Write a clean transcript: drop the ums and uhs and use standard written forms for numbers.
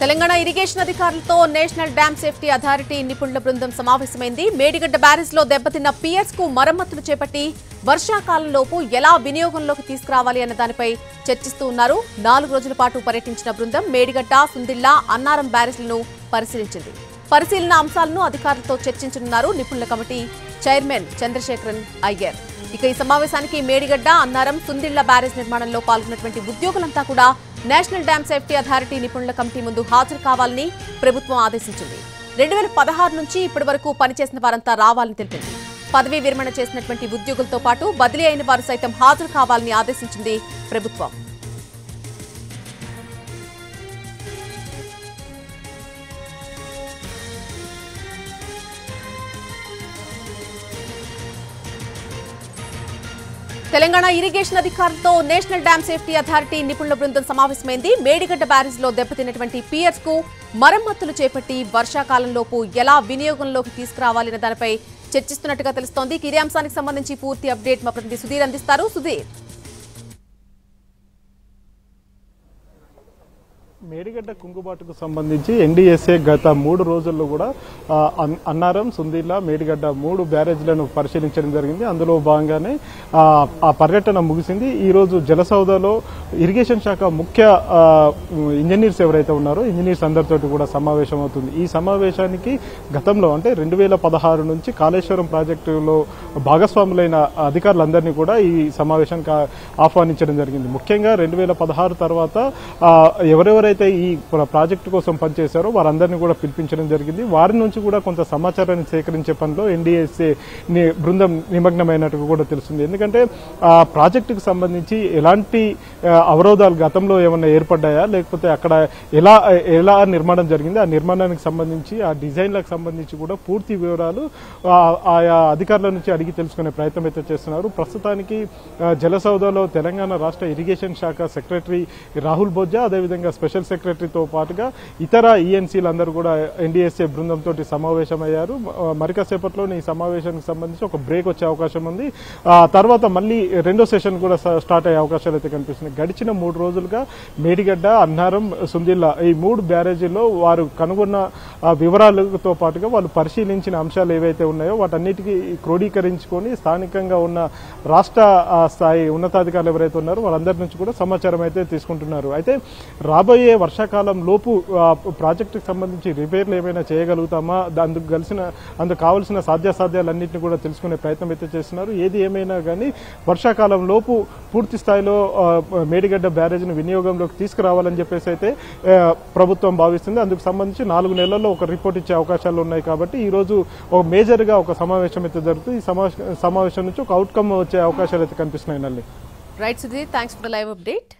Telangana irrigation అధికారులతో national dam safety authority నిపుణుల బృందం సమావేశమైంది. మేడిగడ్డ బ్యారేజ్ లో దెబ్బతిన్న పిఎస్ కు మరమ్మతులు చేపట్టి వర్షాకాలంలోపు ఎలా వినియోగంలోకి తీసుకురావాలి అన్న దానిపై చర్చిస్తూ ఉన్నారు. 4 రోజుల పాటు పర్యటించిన బృందం మేడిగడ్డ, సుందిల్లా, అన్నారం బ్యారేజ్లను పరిశీలించింది. పరిశీలన అంశాలను అధికారులతో చర్చించనున్నారు నిపుణుల కమిటీ చైర్మన్ చంద్రశేఖరన్ అయ్యర్. ఇక ఈ సమావేశానికి మేడిగడ్డ, అన్నారం, సుందిల్లా బ్యారేజ్ నిర్మాణంలో పాల్గొన్నటువంటి ఉద్యోగులంతా కూడా నేషనల్ డ్యామ్ సేఫ్టీ అథారిటీ నిపుణుల కమిటీ ముందు హాజరు కావాలని ప్రభుత్వం ఆదేశించింది. 2016 నుంచి ఇప్పటి వరకు పనిచేసిన వారంతా రావాలని తెలిపింది. పదవీ విరమణ చేసినటువంటి ఉద్యోగులతో పాటు బదిలీ అయిన వారు సైతం హాజరు కావాలని ఆదేశించింది ప్రభుత్వం. తెలంగాణ ఇరిగేషన్ అధికారులతో నేషనల్ డ్యామ్ సేఫ్టీ అథారిటీ నిపుణుల బృందం సమావేశమైంది. మేడిగడ్డ బ్యారేజ్ లో దెబ్బతిన్నటువంటి పియర్స్ కు మరమ్మతులు చేపట్టి వర్షాకాలంలోపు ఎలా వినియోగంలోకి తీసుకురావాలన్న దానిపై చర్చిస్తున్నట్టుగా తెలుస్తోంది. ఇదే అంశానికి సంబంధించి పూర్తి అప్డేట్ మా ప్రతినిధి సుధీర్ అందిస్తారు. సుధీర్, మేడిగడ్డ కుంగుబాటుకు సంబంధించి ఎన్డీఎస్ఏ గత 3 రోజుల్లో కూడా అన్నారం, సుందిల్లా, మేడిగడ్డ 3 బ్యారేజ్లను పరిశీలించడం జరిగింది. అందులో భాగంగానే ఆ పర్యటన ముగిసింది. ఈరోజు జలసౌధలో ఇరిగేషన్ శాఖ ముఖ్య ఇంజనీర్స్ ఎవరైతే ఉన్నారో ఇంజనీర్స్ అందరితో కూడా సమావేశం అవుతుంది. ఈ సమావేశానికి గతంలో అంటే 2016 నుంచి కాళేశ్వరం ప్రాజెక్టులో భాగస్వాములైన అధికారులందరినీ కూడా ఈ సమావేశానికి ఆహ్వానించడం జరిగింది. ముఖ్యంగా 2016 తర్వాత ఎవరెవరైతే ఈ ప్రాజెక్టు కోసం పనిచేశారో వారందరినీ కూడా పిలిపించడం జరిగింది. వారి నుంచి కూడా కొంత సమాచారాన్ని సేకరించే పనిలో ఎన్డీఎస్ఏ బృందం నిమగ్నమైనట్టు కూడా తెలుస్తుంది. ఎందుకంటే ఆ ప్రాజెక్టుకు సంబంధించి ఎలాంటి అవరోధాలు గతంలో ఏమైనా ఏర్పడ్డాయా, లేకపోతే అక్కడ ఎలా నిర్మాణం జరిగింది, ఆ నిర్మాణానికి సంబంధించి ఆ డిజైన్లకు సంబంధించి కూడా పూర్తి వివరాలు ఆయా అధికారుల నుంచి అడిగి తెలుసుకునే ప్రయత్నం అయితే చేస్తున్నారు. ప్రస్తుతానికి జలసౌధలో తెలంగాణ రాష్ట్ర ఇరిగేషన్ శాఖ సెక్రటరీ రాహుల్ బొజ్జా, అదేవిధంగా స్పెషల్ సెక్రటరీతో పాటుగా ఇతర ఈఎన్సీలందరూ కూడా ఎన్డీఎస్ఏ బృందంతో సమావేశమయ్యారు. మరికాసేపట్లోనే ఈ సమావేశానికి సంబంధించి ఒక బ్రేక్ వచ్చే అవకాశం ఉంది. తర్వాత మళ్ళీ రెండో సెషన్ కూడా స్టార్ట్ అయ్యే అవకాశాలు అయితే కనిపిస్తున్నాయి. గడిచిన 3 రోజులుగా మేడిగడ్డ, అన్నారం, సుందిల్లా ఈ 3 బ్యారేజీల్లో వారు కనుగొన్న వివరాలతో పాటుగా వాళ్ళు పరిశీలించిన అంశాలు ఏవైతే ఉన్నాయో వాటన్నిటికీ క్రోడీకరించుకొని స్థానికంగా ఉన్న రాష్ట్ర స్థాయి ఉన్నతాధికారులు ఎవరైతే ఉన్నారో వాళ్ళందరి నుంచి కూడా సమాచారం అయితే తీసుకుంటున్నారు. అయితే రాబోయే వర్షాకాలం లోపు ప్రాజెక్టుకు సంబంధించి రిపేర్లు ఏమైనా చేయగలుగుతామా, అందుకు కావాల్సిన సాధ్యాసాధ్యాలన్నింటినీ కూడా తెలుసుకునే ప్రయత్నం అయితే చేస్తున్నారు. ఏది ఏమైనా కానీ వర్షాకాలం లోపు పూర్తి స్థాయిలో మేడిగడ్డ బ్యారేజ్ను వినియోగంలోకి తీసుకురావాలని చెప్పేసి అయితే ప్రభుత్వం భావిస్తుంది. అందుకు సంబంధించి 4 నెలల్లో ఒక రిపోర్ట్ ఇచ్చే అవకాశాలు ఉన్నాయి. కాబట్టి ఈ రోజు ఒక మేజర్గా ఒక సమావేశం అయితే జరుగుతుంది. ఈ సమావేశం నుంచి ఒక అవుట్కమ్ వచ్చే అవకాశాలు అయితే కనిపిస్తున్నాయి. Right Sudheer, thanks for the live update.